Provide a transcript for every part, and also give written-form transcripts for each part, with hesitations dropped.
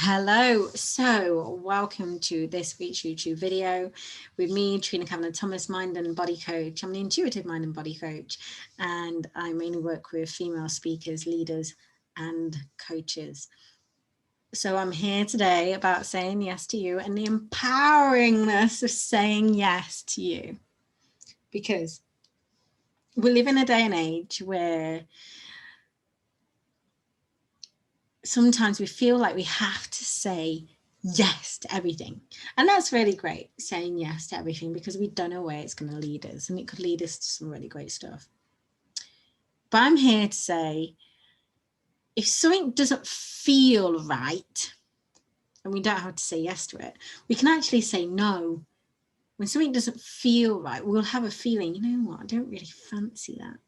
Hello, so welcome to this week's YouTube video with me, Kavanagh-Thomas, mind and body coach. I'm an intuitive mind and body coach, and I mainly work with female speakers, leaders, and coaches. So I'm here today about saying yes to you and the empoweringness of saying yes to you, because we live in a day and age where sometimes we feel like we have to say yes to everything. And that's really great, saying yes to everything, because we don't know where it's going to lead us, and it could lead us to some really great stuff. But I'm here to say, if something doesn't feel right, and we don't have to say yes to it, we can actually say no. When something doesn't feel right, we'll have a feeling, you know what, I don't really fancy that.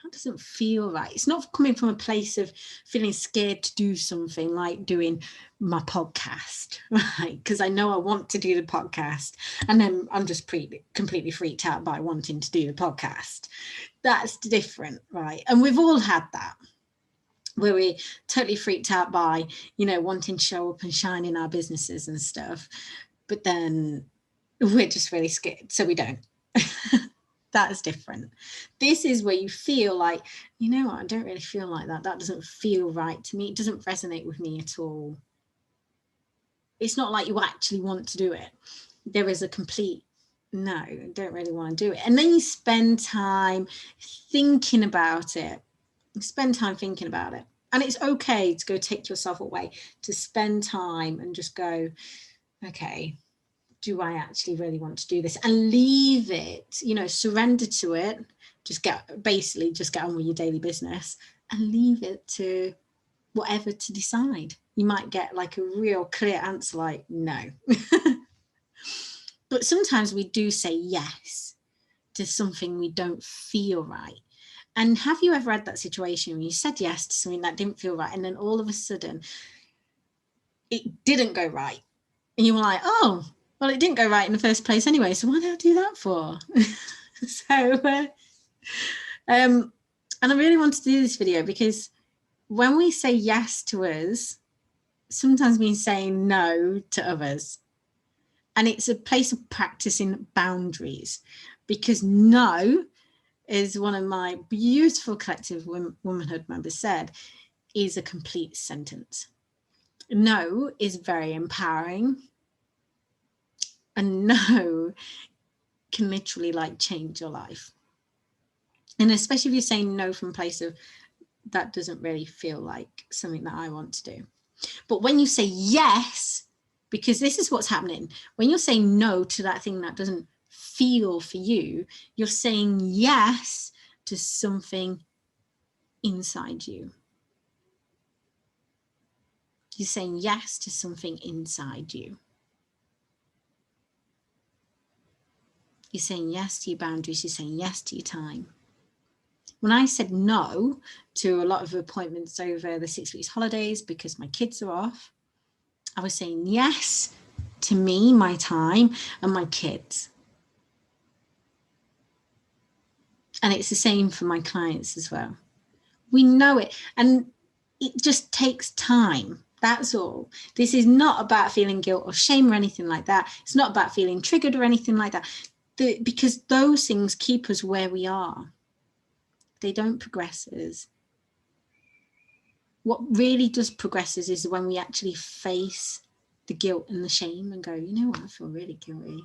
That doesn't feel right. It's not coming from a place of feeling scared to do something like doing my podcast, right? Because I know I want to do the podcast, and then I'm just completely freaked out by wanting to do the podcast. That's different, right? And we've all had that, where we're totally freaked out by, wanting to show up and shine in our businesses and stuff, but then we're just really scared, so we don't. That's different. This is where you feel like, you know what, I don't really feel like that. That doesn't feel right to me. It doesn't resonate with me at all. It's not like you actually want to do it. There is a complete no, I don't really want to do it. And then you spend time thinking about it. And it's okay to go take yourself away, to spend time and just go, okay, do I actually really want to do this? And leave it, surrender to it. Just get on with your daily business and leave it to whatever to decide. You might get like a real clear answer like no. But sometimes we do say yes to something we don't feel right. And have you ever had that situation where you said yes to something that didn't feel right, and then all of a sudden it didn't go right, and you were like, oh, well, it didn't go right in the first place anyway, so why did I do that for? And I really want to do this video because when we say yes to us, sometimes means saying no to others. And it's a place of practicing boundaries, because no, as one of my beautiful collective womanhood members said, is a complete sentence. No is very empowering. And no can literally change your life. And especially if you're saying no from a place of that doesn't really feel like something that I want to do. But when you say yes, because this is what's happening, when you're saying no to that thing that doesn't feel for you, you're saying yes to something inside you. You're saying yes to something inside you. You're saying yes to your boundaries. You're saying yes to your time. When I said no to a lot of appointments over the 6 weeks holidays because my kids are off, I was saying yes to me, my time, and my kids. And it's the same for my clients as well. We know it, and it just takes time. That's all. This is not about feeling guilt or shame or anything like that. It's not about feeling triggered or anything like that. Because those things keep us where we are. They don't progress us. What really does progress us is when we actually face the guilt and the shame and go, you know what, I feel really guilty.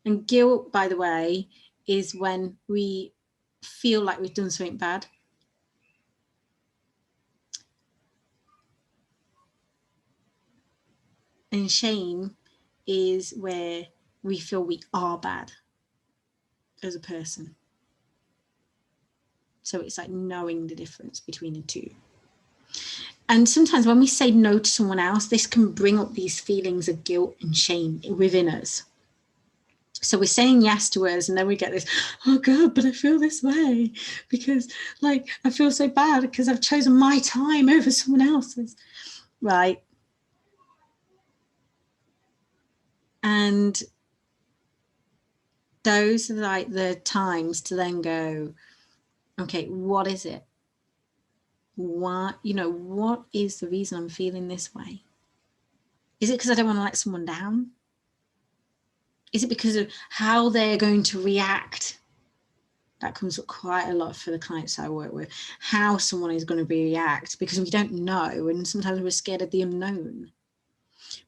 And guilt, by the way, is when we feel like we've done something bad. And shame is where we feel we are bad as a person. So it's like knowing the difference between the two. And sometimes when we say no to someone else, this can bring up these feelings of guilt and shame within us. So we're saying yes to us, and then we get this, oh God, but I feel this way because I feel so bad because I've chosen my time over someone else's, right? And those are the times to then go, okay, what is it? What is the reason I'm feeling this way? Is it because I don't want to let someone down? Is it because of how they're going to react? That comes up quite a lot for the clients I work with, how someone is going to react, because we don't know, and sometimes we're scared of the unknown.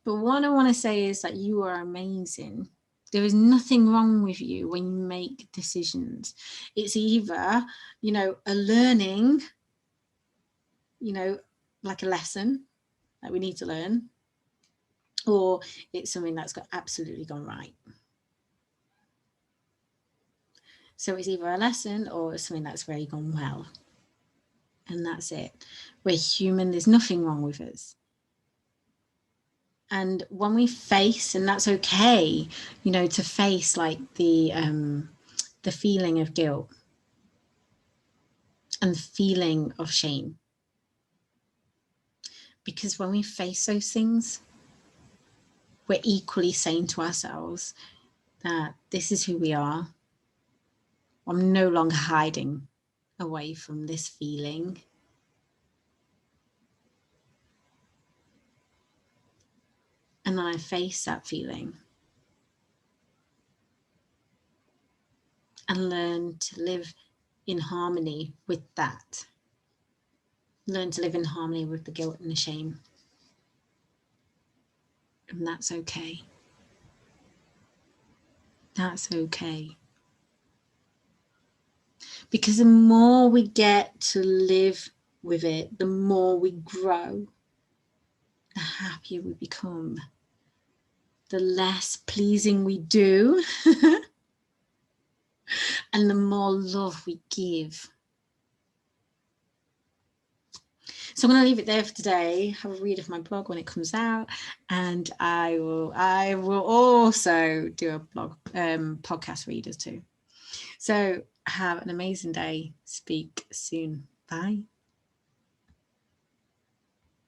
But what I want to say is that you are amazing. There is nothing wrong with you when you make decisions. It's either, you know, a learning, you know, like a lesson that we need to learn, or it's something that's absolutely gone right. So it's either a lesson or it's something that's very gone well. And that's it. We're human. There's nothing wrong with us. And when we face, and that's okay, you know, to face like the feeling of guilt and the feeling of shame. Because when we face those things, we're equally saying to ourselves that this is who we are. I'm no longer hiding away from this feeling. And then I face that feeling and learn to live in harmony with that. Learn to live in harmony with the guilt and the shame. And that's okay. That's okay. Because the more we get to live with it, the more we grow, the happier we become, the less pleasing we do, and the more love we give. So I'm going to leave it there for today. Have a read of my blog when it comes out, and I will also do a blog podcast readers too. So have an amazing day. Speak soon. Bye.